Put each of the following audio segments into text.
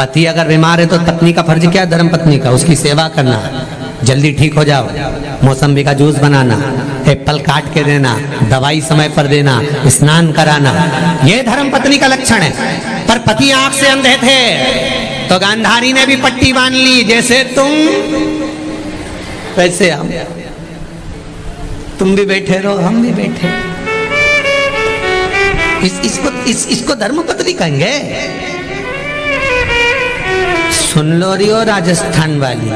पति अगर बीमार है तो पत्नी का फर्ज क्या है? धर्म पत्नी का उसकी सेवा करना, जल्दी ठीक हो जाओ, मौसम्बी का जूस बनाना, एप्पल काट के देना, दवाई समय पर देना, स्नान कराना, ये धर्म पत्नी का लक्षण है। पर पति आंख से अंधे थे तो गांधारी ने भी पट्टी बांध ली, जैसे तुम वैसे हम, तुम भी बैठे रहो हम भी बैठे। इसको धर्म पत्नी कहेंगे? सुन लो रियो राजस्थान वाली,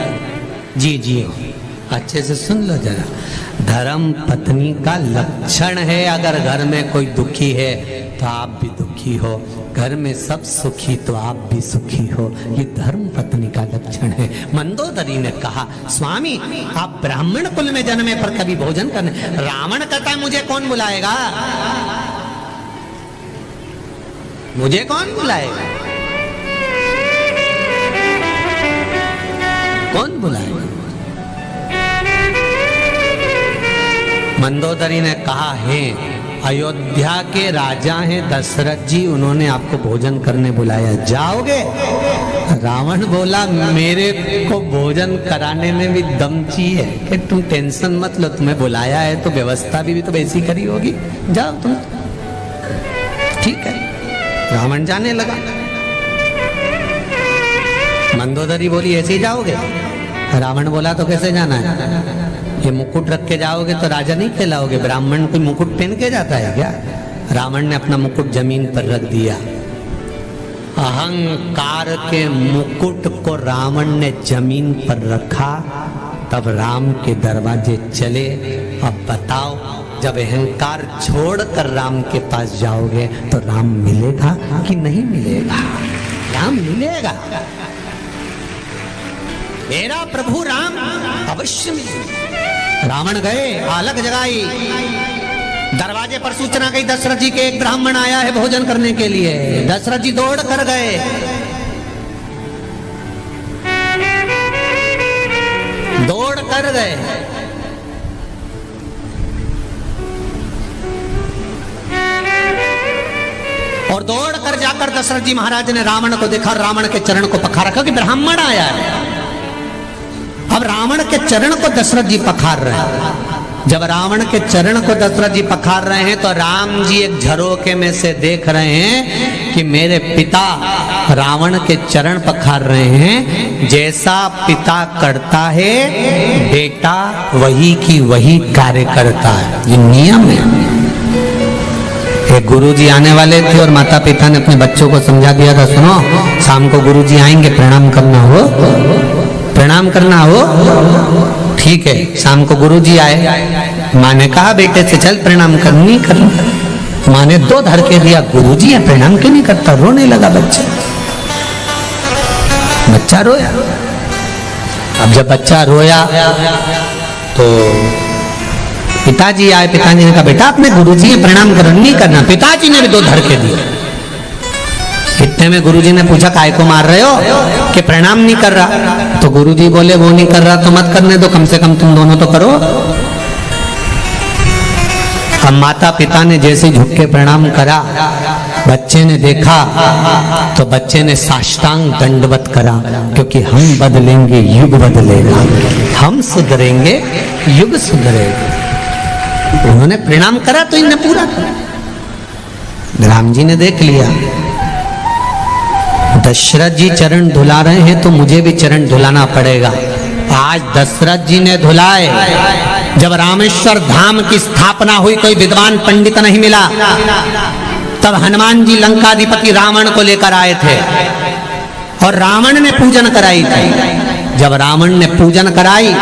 जी जी अच्छे से सुन लो जरा। धर्म पत्नी का लक्षण है, अगर घर में कोई दुखी है तो आप भी दुखी हो, घर में सब सुखी तो आप भी सुखी हो, ये धर्म पत्नी का लक्षण है। मंदोदरी ने कहा, स्वामी आप ब्राह्मण कुल में जन्मे पर कभी भोजन करने, रावण कहता है मुझे कौन बुलाएगा, मुझे कौन बुलाएगा, कौन बुलाएगा? मंदोदरी ने कहा, है अयोध्या के राजा हैं दशरथ जी, उन्होंने आपको भोजन करने बुलाया, जाओगे? रावण बोला, मेरे को भोजन कराने में भी दम चाहिए कि तुम टेंशन मत लो, तुम्हें बुलाया है तो व्यवस्था भी तो वैसी करी होगी, जाओ तुम। ठीक है, रावण जाने लगा। मंदोदरी बोली, ऐसे ही जाओगे? रावण बोला, तो कैसे जाना है? ये मुकुट रख के जाओगे तो राजा नहीं कहलाओगे, ब्राह्मण कोई मुकुट पहन के जाता है क्या? रावण ने अपना मुकुट जमीन पर रख दिया। अहंकार के मुकुट को रावण ने जमीन पर रखा, तब राम के दरवाजे चले। अब बताओ, जब अहंकार छोड़कर राम के पास जाओगे तो राम मिलेगा कि नहीं मिलेगा? राम मिलेगा, मेरा प्रभु राम अवश्य मिलेगा। रावण गए, आलक जगाई, दरवाजे पर सूचना गई दशरथ जी के एक ब्राह्मण आया है भोजन करने के लिए। दशरथ जी दौड़ कर गए, दौड़ कर गए, और दौड़ कर जाकर दशरथ जी महाराज ने रावण को देखा, रावण के चरण को पखारा, क्योंकि ब्राह्मण आया है। अब रावण के चरण को दशरथ जी पखार रहे हैं। जब रावण के चरण को दशरथ जी पखार रहे हैं तो राम जी एक झरोके में से देख रहे हैं कि मेरे पिता रावण के चरण पखार रहे हैं। जैसा पिता करता है बेटा वही की वही कार्य करता है, ये नियम है। एक गुरुजी आने वाले थे और माता पिता ने अपने बच्चों को समझा दिया था, सुनो शाम को गुरुजी आएंगे, प्रणाम करना हो, प्रणाम करना हो। ठीक है, शाम को गुरुजी आए, माँ ने कहा बेटे से चल प्रणाम करनी करना। माँ ने दो धर के दिया, गुरुजी है प्रणाम क्यों नहीं करता? रोने लगा बच्चा रोया। अब जब बच्चा रोया तो पिताजी आए, पिताजी ने कहा बेटा अपने गुरुजी है प्रणाम कर, नहीं करना। पिताजी ने भी दो धर के दिए। इतने में गुरुजी ने पूछा काय को मार रहे हो कि प्रणाम नहीं कर रहा? तो गुरुजी बोले वो नहीं कर रहा तो मत करने दो, कम से कम तुम दोनों तो करो। अब माता पिता ने जैसे झुक के प्रणाम करा, बच्चे ने देखा तो बच्चे ने साष्टांग दंडवत करा, क्योंकि हम बदलेंगे युग बदलेगा, हम सुधरेंगे युग सुधरेगा। उन्होंने प्रणाम करा तो इन्हें पूरा करा। राम जी ने देख लिया दशरथ जी चरण धुला रहे हैं तो मुझे भी चरण धुलाना पड़ेगा। आज दशरथ जी ने धुलाए। जब रामेश्वर धाम की स्थापना हुई, कोई विद्वान पंडित नहीं मिला, तब हनुमान जी लंकाधिपति रावण को लेकर आए थे और रावण ने पूजन कराई थी। जब रावण ने पूजन कराई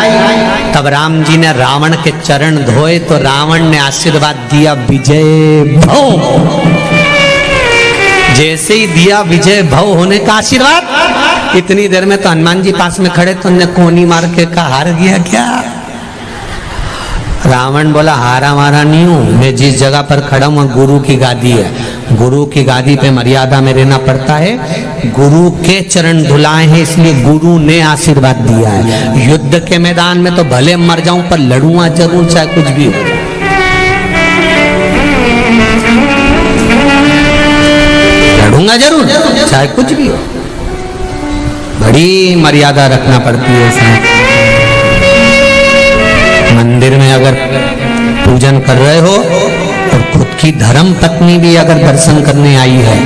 तब राम जी ने रावण के चरण धोए तो रावण ने आशीर्वाद दिया, विजय भव। जैसे ही दिया विजय भव होने का आशीर्वाद, इतनी देर में तो हनुमान जी पास में खड़े तो उन्हें कोनी मार के कहा हार गया क्या? रावण बोला हारा मारा नहीं हूं, मैं जिस जगह पर खड़ा हूं गुरु की गादी है, गुरु की गादी पे मर्यादा में रहना पड़ता है। गुरु के चरण धुलाए हैं इसलिए गुरु ने आशीर्वाद दिया है। युद्ध के मैदान में तो भले मर जाऊं पर लड़ूंगा जरूर, चाहे कुछ भी हो। लड़ूंगा जरूर चाहे कुछ भी हो। बड़ी मर्यादा रखना पड़ती है साहब। मंदिर में अगर पूजन कर रहे हो और खुद की धर्म पत्नी भी अगर दर्शन करने आई है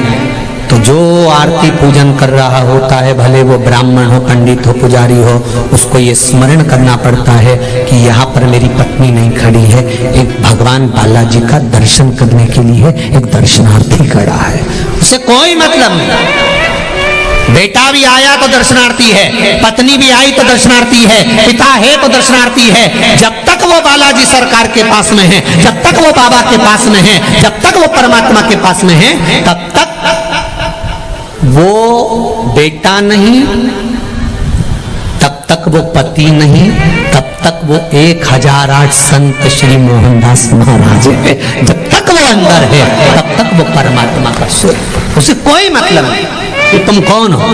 तो जो आरती पूजन कर रहा होता है, भले वो ब्राह्मण हो, पंडित हो, पुजारी हो, उसको ये स्मरण करना पड़ता है कि यहाँ पर मेरी पत्नी नहीं खड़ी है, एक भगवान बालाजी का दर्शन करने के लिए एक दर्शनार्थी खड़ा है। उसे कोई मतलब नहीं। बेटा भी आया तो दर्शनार्थी है, पत्नी भी आई तो दर्शनार्थी है, पिता है तो दर्शनार्थी है। जब तक वो बालाजी सरकार के पास में है, जब तक वो बाबा के पास में है, जब तक वो परमात्मा के पास में है, तब तक वो बेटा नहीं, तब तक वो पति नहीं, तब तक वो 1008 संत श्री मोहनदास महाराज है। जब तक वो अंदर है तब तक वो परमात्मा का स्वरूप। उसे कोई मतलब नहीं कि तुम कौन हो।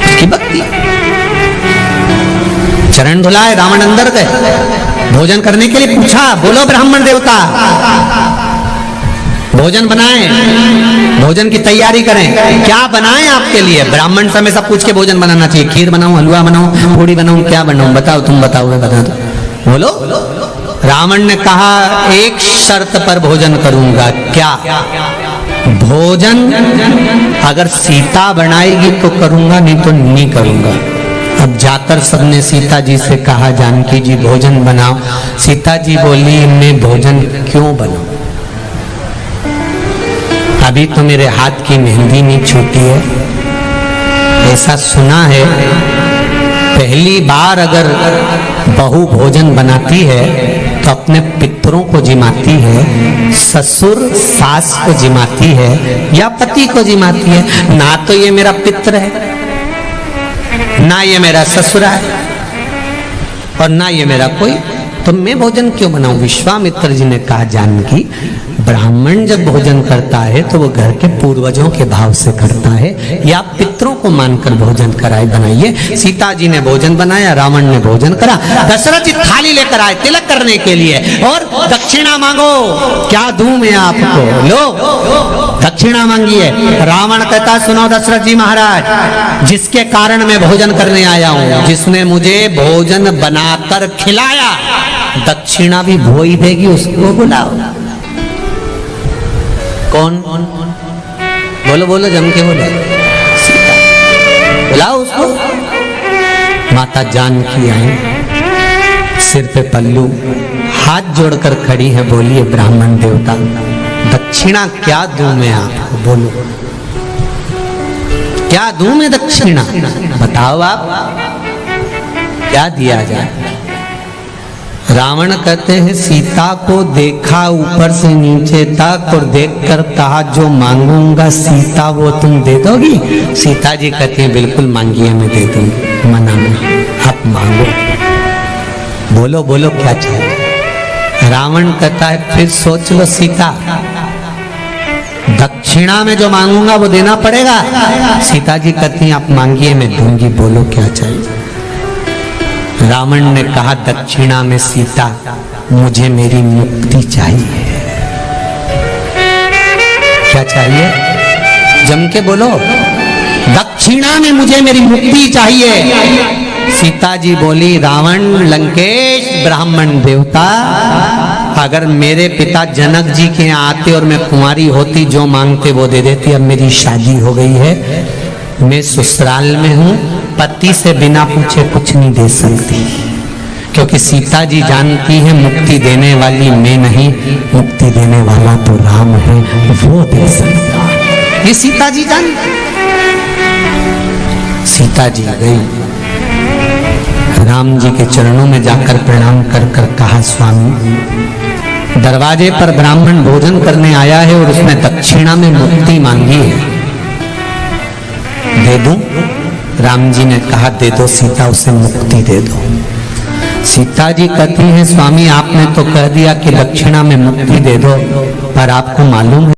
उसकी भक्ति। चरण धुलाए, रावण अंदर गए, भोजन करने के लिए पूछा, बोलो ब्राह्मण देवता भोजन बनाएं, भोजन की तैयारी करें। क्या बनाएं आपके लिए? ब्राह्मण से हमेशा पूछ के भोजन बनाना चाहिए। खीर बनाऊं, हलवा बनाऊं, पूड़ी बनाऊं, क्या बनाऊं? बताओ, तुम बताओ, मैं बता दो। बोलो। रावण ने कहा, एक शर्त पर भोजन करूंगा। क्या? भोजन अगर सीता बनाएगी तो करूंगा, नहीं तो नहीं करूंगा। अब जाकर सबने सीता जी से कहा, जानकी जी भोजन बनाओ। सीता जी बोली, मैं भोजन क्यों बनाऊं? अभी तो मेरे हाथ की मेहंदी नहीं छूटी है। ऐसा सुना है पहली बार अगर बहू भोजन बनाती है तो अपने पितरों को जिमाती है, ससुर सास को जिमाती है या पति को जिमाती है। ना तो ये मेरा पितर है, ना ये मेरा ससुरा है, और ना ये मेरा कोई, तो मैं भोजन क्यों बनाऊं? विश्वामित्र जी ने कहा, जानकी ब्राह्मण जब भोजन करता है तो वो घर के पूर्वजों के भाव से करता है, या पितरों को मानकर भोजन कराए बनाइए। सीता जी ने भोजन बनाया, रावण ने भोजन करा। दशरथ जी थाली लेकर आए तिलक करने के लिए, और दक्षिणा मांगो, क्या दूं मैं आपको? लो दक्षिणा मांगिए। रावण कहता, सुनो दशरथ जी महाराज, जिसके कारण मैं भोजन करने आया हूं, जिसने मुझे भोजन बनाकर खिलाया, दक्षिणा भी वो ही देगी, उसको बुलाओ। कौन? बोलो बोलो, जम के बोलो। सीता, बुलाओ उसको। माता जानकी आई, सिर पे पल्लू, हाथ जोड़कर खड़ी है, बोलिए ब्राह्मण देवता दक्षिणा क्या दूं मैं आपको? बोलो क्या दूं मैं दक्षिणा? बताओ आप, क्या दिया जाए? रावण कहते हैं, सीता को देखा ऊपर से नीचे तक और देखकर कहा, जो मांगूंगा सीता वो तुम दे दोगी? सीता जी कहती हैं, बिल्कुल मांगिए, मैं दे दूंगी, मना नहीं, आप मांगो, बोलो बोलो क्या चाहिए। रावण कहता है, फिर सोच लो सीता, दक्षिणा में जो मांगूंगा वो देना पड़ेगा। सीता जी कहती हैं, आप मांगिए, मैं दूंगी, बोलो क्या चाहिए। रावण ने कहा, दक्षिणा में सीता, मुझे मेरी मुक्ति चाहिए। क्या चाहिए? जम के बोलो। दक्षिणा में मुझे मेरी मुक्ति चाहिए। सीता जी बोली, रावण, लंकेश, ब्राह्मण देवता, अगर मेरे पिता जनक जी के यहाँ आते और मैं कुंवारी होती, जो मांगते वो दे देती। अब मेरी शादी हो गई है, मैं ससुराल में हूँ, पति से बिना पूछे कुछ नहीं दे सकती, क्योंकि सीता जी जानती है मुक्ति देने वाली मैं नहीं, मुक्ति देने वाला तो राम है, वो दे सकता। ये सीता जी जानती। सीता जी गई, राम जी के चरणों में जाकर प्रणाम कर कर कहा, स्वामी, दरवाजे पर ब्राह्मण भोजन करने आया है और उसने दक्षिणा में मुक्ति मांगी है, दे दूं? राम जी ने कहा, दे दो सीता, उसे मुक्ति दे दो। सीता जी कहती हैं, स्वामी आपने तो कह दिया कि दक्षिणा में मुक्ति दे दो, पर आपको मालूम है